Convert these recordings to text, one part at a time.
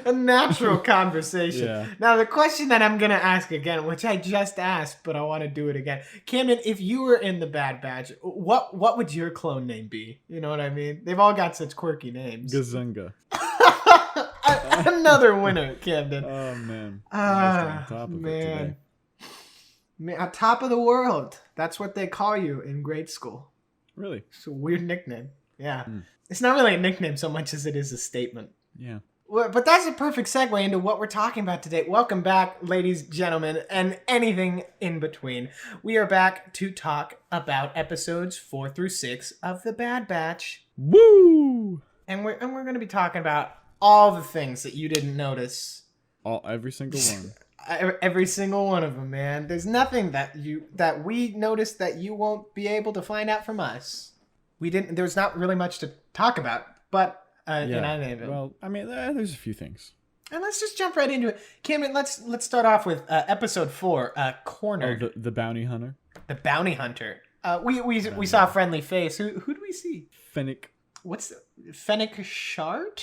A natural conversation. Yeah. Now, the question that I'm going to ask again, which I just asked, but I want to do it again. Camden, if you were in the Bad Batch, what would your clone name be? You know what I mean? They've all got such quirky names. Gazunga. Another winner, Camden. Oh, man. I'm just on top of it today. Man, on top of the world. That's what they call you in grade school. Really? It's a weird nickname. Yeah. It's not really a nickname so much as it is a statement. Yeah. Well, but that's a perfect segue into what we're talking about today. Welcome back, ladies, gentlemen, and anything in between. We are back to talk about episodes 4 through 6 of The Bad Batch. Woo! And we're going to be talking about all the things that you didn't notice. Every single one. Every single one of them, man. There's nothing that we noticed that you won't be able to find out from us. There's not really much to talk about, but Well, I mean, there's a few things. And let's just jump right into it. Camden, let's start off with episode 4, Cornered. Oh, the bounty hunter. The bounty hunter. We saw a friendly face. Who do we see? Fennec. Fennec Shard?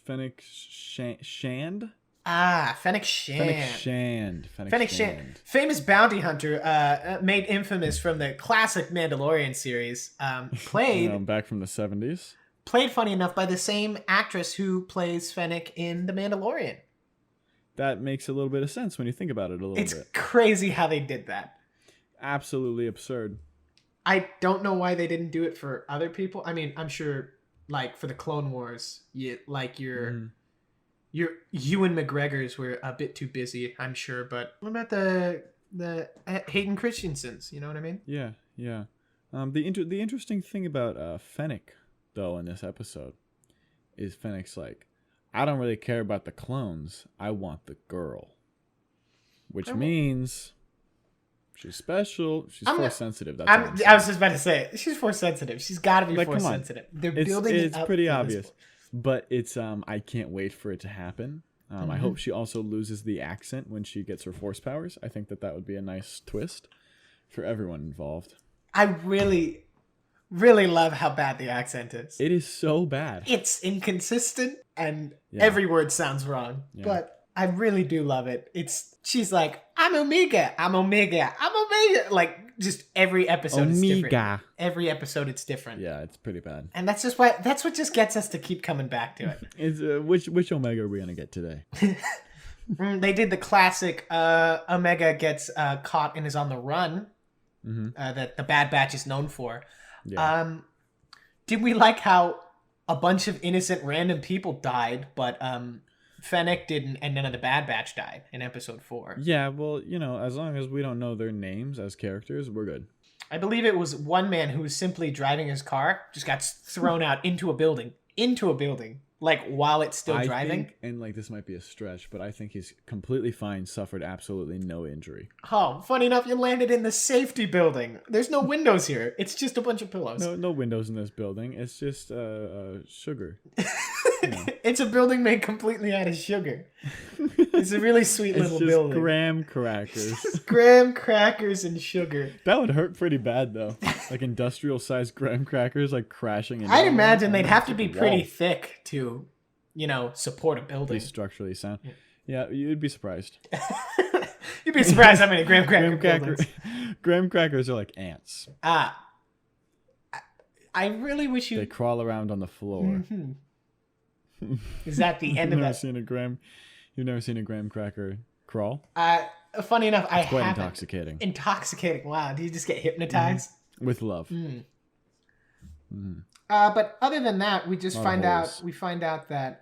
Fennec Shand? Fennec Shand. Fennec Shand. Famous bounty hunter, made infamous from the classic Mandalorian series. Played back from the 70s. Played, funny enough, by the same actress who plays Fennec in The Mandalorian. That makes a little bit of sense when you think about it a little bit. It's crazy how they did that. Absolutely absurd. I don't know why they didn't do it for other people. I mean, I'm sure, like, for the Clone Wars, your Ewan McGregors were a bit too busy, I'm sure. But what about the Hayden Christensen's? You know what I mean? Yeah. The interesting thing about Fennec, though, in this episode, is Fennec's like, I don't really care about the clones. I want the girl, which means she's special. She's force sensitive. I was just about to say it. She's force sensitive. She's got to be force sensitive. They're building it up. It's pretty obvious. But it's I can't wait for it to happen. I hope she also loses the accent when she gets her force powers. I think that would be a nice twist for everyone involved. I really, really love how bad the accent is. It is so bad. It's inconsistent and every word sounds wrong. Yeah. But I really do love it. She's like, I'm Omega. Like, just every episode is different. Every episode it's different. Yeah, it's pretty bad. And that's what just gets us to keep coming back to it. Which Omega are we going to get today? They did the classic Omega gets caught and is on the run that the Bad Batch is known for. Yeah. Did we like how a bunch of innocent random people died, but Fennec didn't, and none of the Bad Batch died in episode 4. Yeah, well, as long as we don't know their names as characters, we're good. I believe it was one man who was simply driving his car, just got thrown out into a building, like while it's still driving. And like this might be a stretch, but I think he's completely fine, suffered absolutely no injury. Oh, funny enough, you landed in the safety building. There's no windows here. It's just a bunch of pillows. No windows in this building. It's just sugar. It's a building made completely out of sugar. It's a really sweet little building. It's just graham crackers. Graham crackers and sugar. That would hurt pretty bad, though. Like industrial-sized graham crackers, like crashing into I'd imagine they'd have to be pretty thick to, support a building. Be structurally sound. Yeah, you'd be surprised. You'd be surprised how many graham crackers. Graham crackers are like ants. I really wish They crawl around on the floor. Mm-hmm. Is that the end of that? You've never seen a graham cracker crawl? Funny enough, I haven't. Quite intoxicating. Intoxicating. Wow. Do you just get hypnotized? Mm-hmm. With love. But other than that, we find out that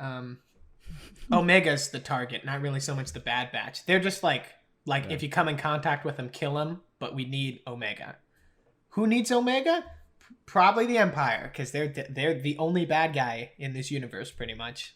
Omega's the target, not really so much the Bad Batch. They're just like if you come in contact with them, kill them. But we need Omega. Who needs Omega? Probably the Empire, because they're the only bad guy in this universe, pretty much.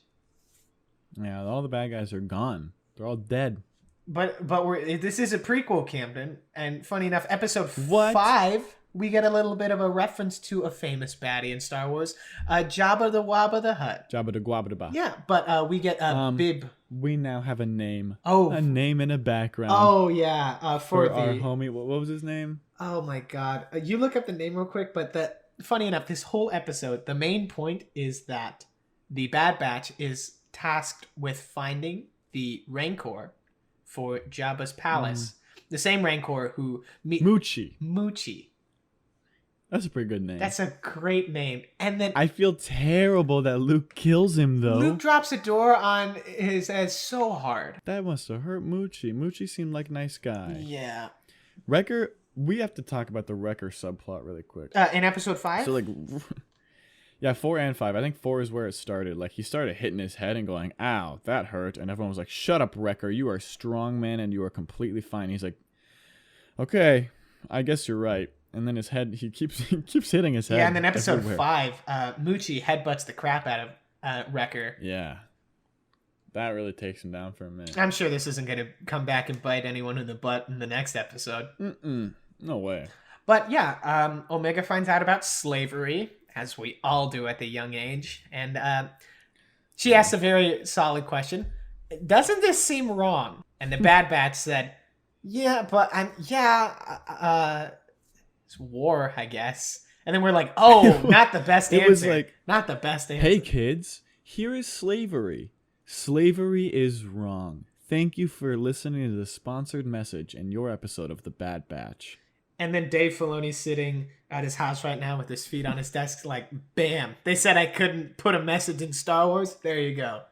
Yeah, all the bad guys are gone. They're all dead. But this is a prequel, Camden, and funny enough, episode 5, we get a little bit of a reference to a famous baddie in Star Wars, Jabba the Wabba the Hutt. Jabba the Gwabba the Ba. Yeah, but we get Bib. We now have a name. Oh, a name and a background. Oh yeah, for our homie. What was his name? Oh my God! You look up the name real quick. But funny enough, this whole episode, the main point is that the Bad Batch is tasked with finding the Rancor for Jabba's palace. The same Rancor who... Moochie. That's a pretty good name. That's a great name. And then... I feel terrible that Luke kills him, though. Luke drops a door on his head so hard. That must have hurt Moochie. Moochie seemed like a nice guy. Yeah. Wrecker... We have to talk about the Wrecker subplot really quick. In episode 5? So, like... Yeah, 4 and 5. I think 4 is where it started. Like, he started hitting his head and going, ow, that hurt. And everyone was like, shut up, Wrecker. You are a strong man and you are completely fine. He's like, okay, I guess you're right. And then his head, he keeps hitting his head. Yeah, and then episode 5, Moochie headbutts the crap out of Wrecker. Yeah. That really takes him down for a minute. I'm sure this isn't going to come back and bite anyone in the butt in the next episode. No way. But yeah, Omega finds out about slavery, as we all do at the young age. And she asks a very solid question. Doesn't this seem wrong? And the Bad Batch said, yeah, but it's war, I guess. And then we're like, oh, not the best answer. It was like, not the best answer. Hey, kids, here is slavery. Slavery is wrong. Thank you for listening to the sponsored message in your episode of The Bad Batch. And then Dave Filoni's sitting at his house right now with his feet on his desk like, bam. They said I couldn't put a message in Star Wars. There you go.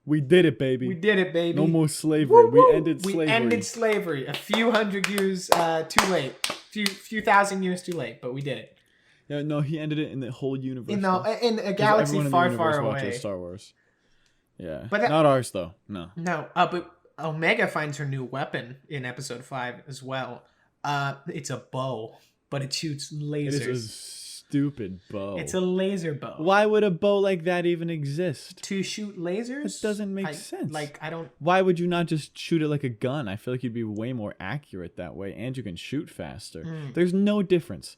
We did it, baby. We did it, baby. No more slavery. Woo, woo. We ended slavery. We ended slavery. A few hundred years too late. Few thousand years too late, but we did it. Yeah, no, he ended it in the whole universe. In a galaxy far, far away. Watches Star Wars. Yeah, but not ours though. No. No, but Omega finds her new weapon in episode 5 as well. It's a bow, but it shoots lasers. It is a stupid bow. It's a laser bow. Why would a bow like that even exist? To shoot lasers? It doesn't make sense. I don't... Why would you not just shoot it like a gun? I feel like you'd be way more accurate that way, and you can shoot faster. There's no difference.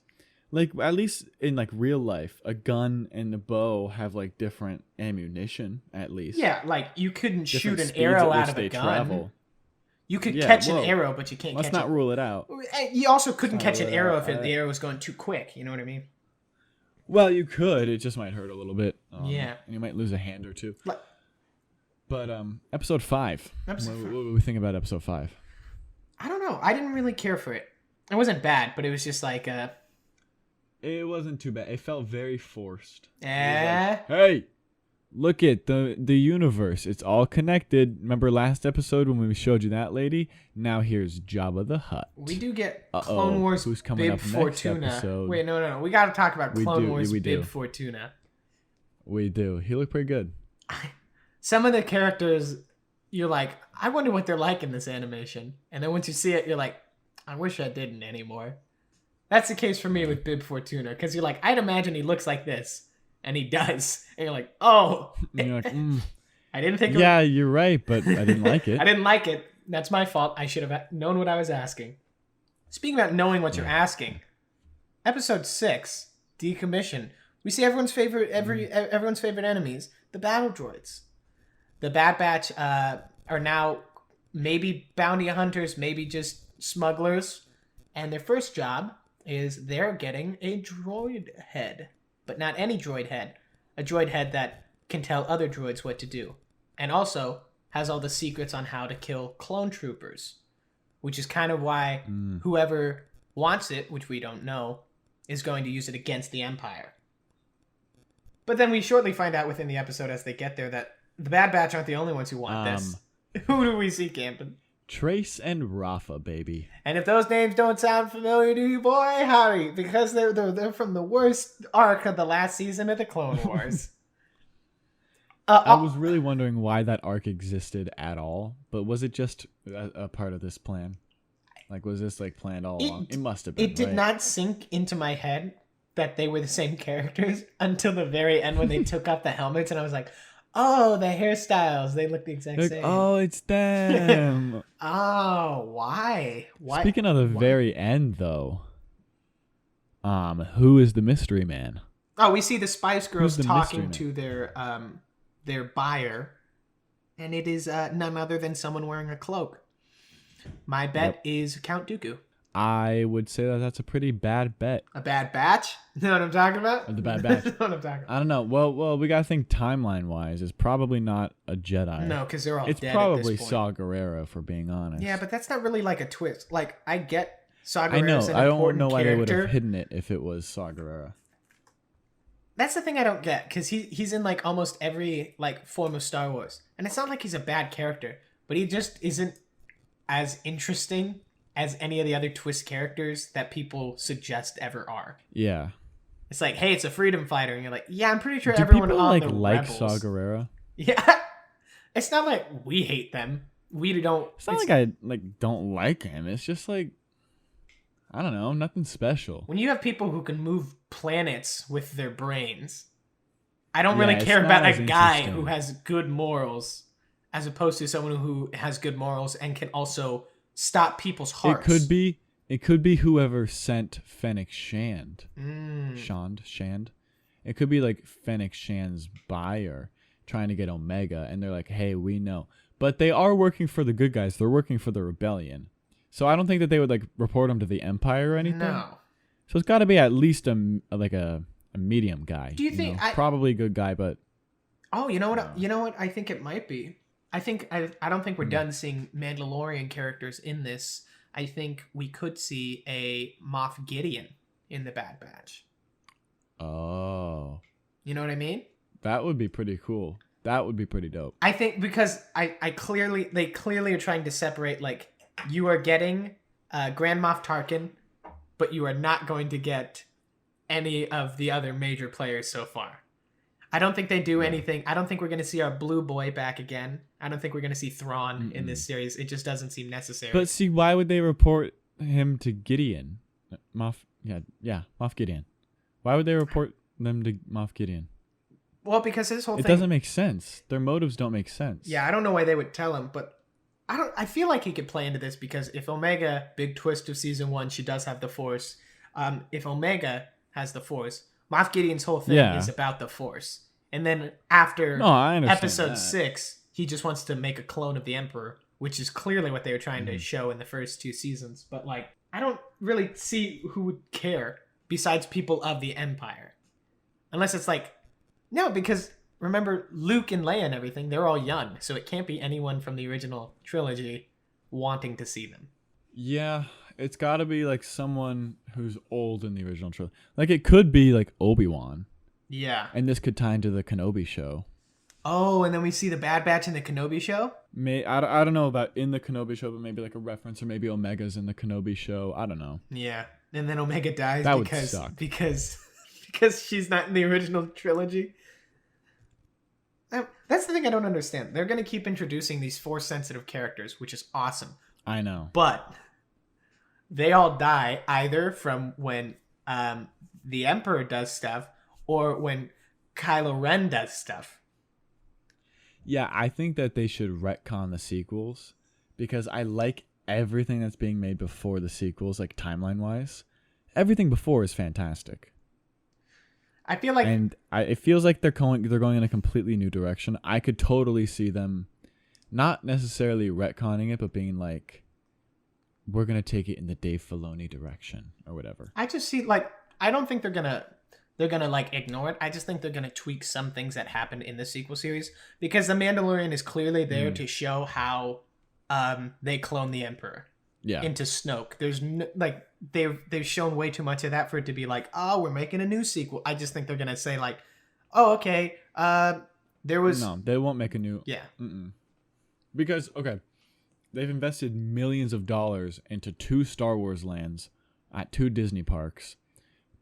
Like, at least in, like, real life, a gun and a bow have, like, different ammunition, at least. Yeah, like, you couldn't shoot an arrow out of a gun. Travel. You could catch an arrow, but you can't catch it. Let's not rule it out. You also couldn't catch an arrow if the arrow was going too quick. You know what I mean? Well, you could. It just might hurt a little bit. Yeah. And you might lose a hand or two. But episode 5. What do we think about episode 5? I don't know. I didn't really care for it. It wasn't bad, but it was just like... It wasn't too bad. It felt very forced. Like, hey! Look at the universe. It's all connected. Remember last episode when we showed you that lady? Now here's Jabba the Hutt. We do get Clone Wars Who's coming Bib up Fortuna. Next episode? Wait, no. We got to talk about Clone Wars Bib Fortuna. We do. He looked pretty good. Some of the characters, you're like, I wonder what they're like in this animation. And then once you see it, you're like, I wish I didn't anymore. That's the case for me with Bib Fortuna. Because you're like, I'd imagine he looks like this. And he does. And you're like, oh. And you're like, I didn't think you're right, but I didn't like it. I didn't like it. That's my fault. I should have known what I was asking. Speaking about knowing what you're asking, episode 6, Decommission. We see everyone's favorite enemies, the battle droids. The Bad Batch are now maybe bounty hunters, maybe just smugglers. And their first job is they're getting a droid head. But not any droid head. A droid head that can tell other droids what to do. And also has all the secrets on how to kill clone troopers. Which is kind of why whoever wants it, which we don't know, is going to use it against the Empire. But then we shortly find out within the episode as they get there that the Bad Batch aren't the only ones who want this. Who do we see, Camden? Trace and Rafa, baby. And if those names don't sound familiar to you, boy, howdy, because they're from the worst arc of the last season of the Clone Wars. I was really wondering why that arc existed at all, but was it just a part of this plan? Like, was this like planned all along? It must have been. It did not sink into my head that they were the same characters until the very end when they took off the helmets, and I was like, oh, the hairstyles, they look the exact same. Oh, it's them. Oh, why? Speaking of the very end, though, who is the mystery man? Oh, we see the Spice Girls talking to their buyer, and it is none other than someone wearing a cloak. My bet is Count Dooku. I would say that that's a pretty bad bet. A bad batch? You know what I'm talking about? The bad batch. You know what I'm talking about. I don't know. Well, we gotta think timeline-wise. It's probably not a Jedi. No, because they're all it's dead probably at this point. Saw Gerrera, for being honest. Yeah, but that's not really like a twist. Like, I get Saw Gerrera's I know. an I don't important know why character. they would have hidden it if it was Saw Gerrera. That's the thing I don't get, because he's in like almost every like form of Star Wars, and it's not like he's a bad character, but he just isn't as interesting as any of the other twist characters that people suggest ever are. Yeah. It's like, hey, it's a freedom fighter, and you're like, yeah, I'm pretty sure Do everyone people on like the Saw Rebels. Gerrera? Yeah, it's not like we hate them. We don't. It's not like I don't like him. It's just like, I don't know, nothing special. When you have people who can move planets with their brains, I don't Yeah, really it's care not about as a guy interesting. who has good morals as opposed to someone who has good morals and can also stop people's hearts. It could be whoever sent Fennec Shand. Mm. Shand. It could be like Fennec Shand's buyer trying to get Omega, and they're like, hey, we know. But they are working for the good guys. They're working for the rebellion. So I don't think that they would like report them to the Empire or anything. No. So it's got to be at least a medium guy. Do you think probably a good guy, but Oh, you know what? You know what? I think it might be. I don't think we're done seeing Mandalorian characters in this. I think we could see a Moff Gideon in the Bad Batch. Oh, You know what I mean? that would be pretty cool. That would be pretty dope. I think because they clearly are trying to separate, like, you are getting Grand Moff Tarkin, but you are not going to get any of the other major players so far. I don't think they do anything. I don't think we're going to see our blue boy back again. I don't think we're going to see Thrawn in this series. It just doesn't seem necessary. But see, why would they report him to Gideon? Moff Gideon. Why would they report them to Moff Gideon? Well, because his whole thing... It doesn't make sense. Their motives don't make sense. Yeah, I don't know why they would tell him, but I feel like he could play into this because if Omega, big twist of season 1, she does have the Force. If Omega has the Force, Moff Gideon's whole thing is about the Force. And then after episode 6, he just wants to make a clone of the Emperor, which is clearly what they were trying to show in the first 2 seasons. But, like, I don't really see who would care besides people of the Empire. Unless it's like, no, because remember Luke and Leia and everything, they're all young. So it can't be anyone from the original trilogy wanting to see them. Yeah, it's got to be like someone who's old in the original trilogy. Like it could be like Obi-Wan. Yeah. And this could tie into the Kenobi show. Oh, and then we see the Bad Batch in the Kenobi show? I don't know about in the Kenobi show, but maybe like a reference, or maybe Omega's in the Kenobi show. I don't know. Yeah. And then Omega dies that would suck. because she's not in the original trilogy. That's the thing I don't understand. They're going to keep introducing these Force-sensitive characters, which is awesome. I know. But they all die either from when the Emperor does stuff or when Kylo Ren does stuff. Yeah, I think that they should retcon the sequels because I like everything that's being made before the sequels, like timeline-wise. Everything before is fantastic. I feel like, and it feels like they're going in a completely new direction. I could totally see them not necessarily retconning it, but being like, we're gonna take it in the Dave Filoni direction or whatever. I just see like I don't think they're gonna like ignore it. I just think they're gonna tweak some things that happened in the sequel series because the Mandalorian is clearly there to show how they clone the Emperor into Snoke. There's no, like they've shown way too much of that for it to be like, oh, we're making a new sequel. I just think they're gonna say like, oh, okay, there was they won't make a new because they've invested millions of dollars into 2 Star Wars lands at 2 Disney parks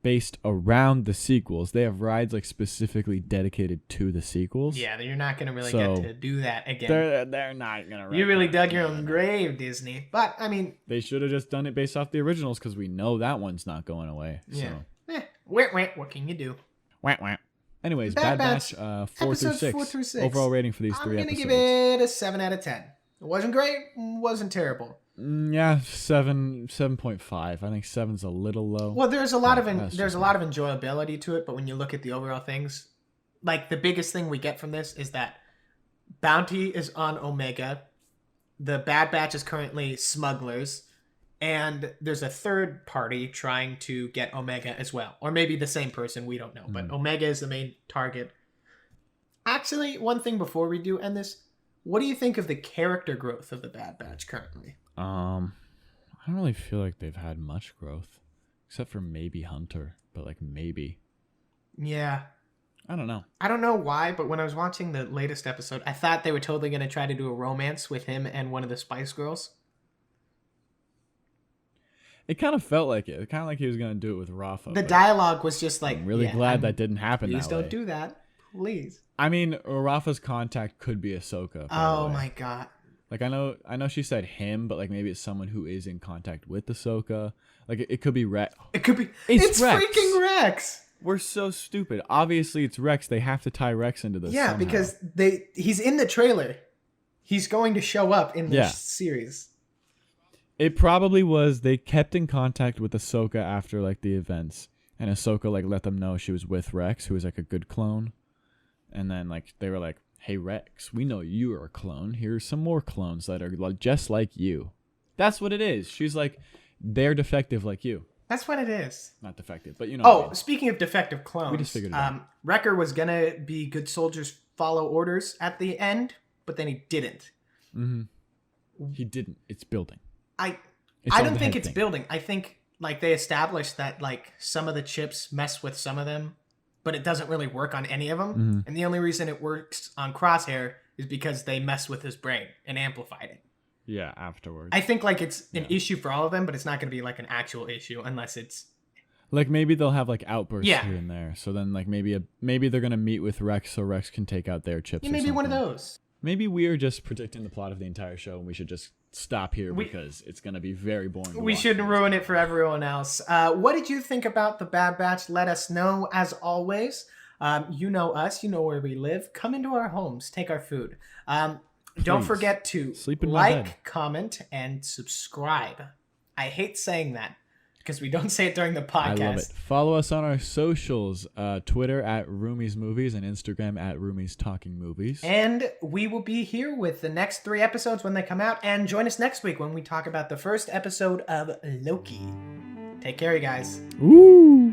based around the sequels. They have rides like specifically dedicated to the sequels. Yeah, you're not going to really get to do that again. They're not going to. You really dug your own grave, Disney. But, I mean... They should have just done it based off the originals because we know that one's not going away. Yeah. So. What can you do? Anyways, Bad Batch 4 through 6. Overall rating for these 3 episodes. I'm going to give it a 7 out of 10. It wasn't great, wasn't terrible. Yeah, 7.5. I think 7's a little low. Well, there's a lot of enjoyability to it, but when you look at the overall things, like the biggest thing we get from this is that Bounty is on Omega, the Bad Batch is currently smugglers, and there's a third party trying to get Omega as well. Or maybe the same person, we don't know. But Omega is the main target. Actually, one thing before we do end this, what do you think of the character growth of the Bad Batch currently? I don't really feel like they've had much growth. Except for maybe Hunter. But like maybe. Yeah. I don't know. I don't know why, but when I was watching the latest episode, I thought they were totally going to try to do a romance with him and one of the Spice Girls. It kind of felt like it. Kind of like he was going to do it with Rafa. The dialogue was just like... I'm really glad that didn't happen that way. Please don't do that. Please. I mean, Rafa's contact could be Ahsoka. Oh my god. Like, I know she said him, but like maybe it's someone who is in contact with Ahsoka. Like, it could be Rex. It could be... It's Rex. Freaking Rex! We're so stupid. Obviously, it's Rex. They have to tie Rex into this somehow. Because he's in the trailer. He's going to show up in this series. It probably was they kept in contact with Ahsoka after like the events, and Ahsoka like let them know she was with Rex, who was like a good clone, and then like they were like, "Hey Rex, we know you are a clone. Here's some more clones that are just like you." That's what it is. She's like, they're defective like you. That's what it is. Not defective, but you know. Oh, speaking of defective clones, we just figured it out. Wrecker was gonna be good soldiers follow orders at the end, but then he didn't. Mm-hmm. He didn't. It's building. I don't think it's building. I think like they established that like some of the chips mess with some of them, but it doesn't really work on any of them. Mm-hmm. And the only reason it works on Crosshair is because they mess with his brain and amplified it. Yeah, afterwards. I think like it's an issue for all of them, but it's not going to be like an actual issue unless it's like maybe they'll have like outbursts here and there. So then like maybe they're going to meet with Rex so Rex can take out their chips. Yeah, maybe one of those. Maybe we are just predicting the plot of the entire show and we should just stop here because it's going to be very boring. We shouldn't ruin it for everyone else. What did you think about the Bad Batch? Let us know. As always, you know us. You know where we live. Come into our homes. Take our food. Don't forget to like, comment, and subscribe. I hate saying that because we don't say it during the podcast. I love it. Follow us on our socials, Twitter at Roomies Movies and Instagram at Roomies Talking Movies. And we will be here with the next 3 episodes when they come out. And join us next week when we talk about the first episode of Loki. Take care, you guys. Woo!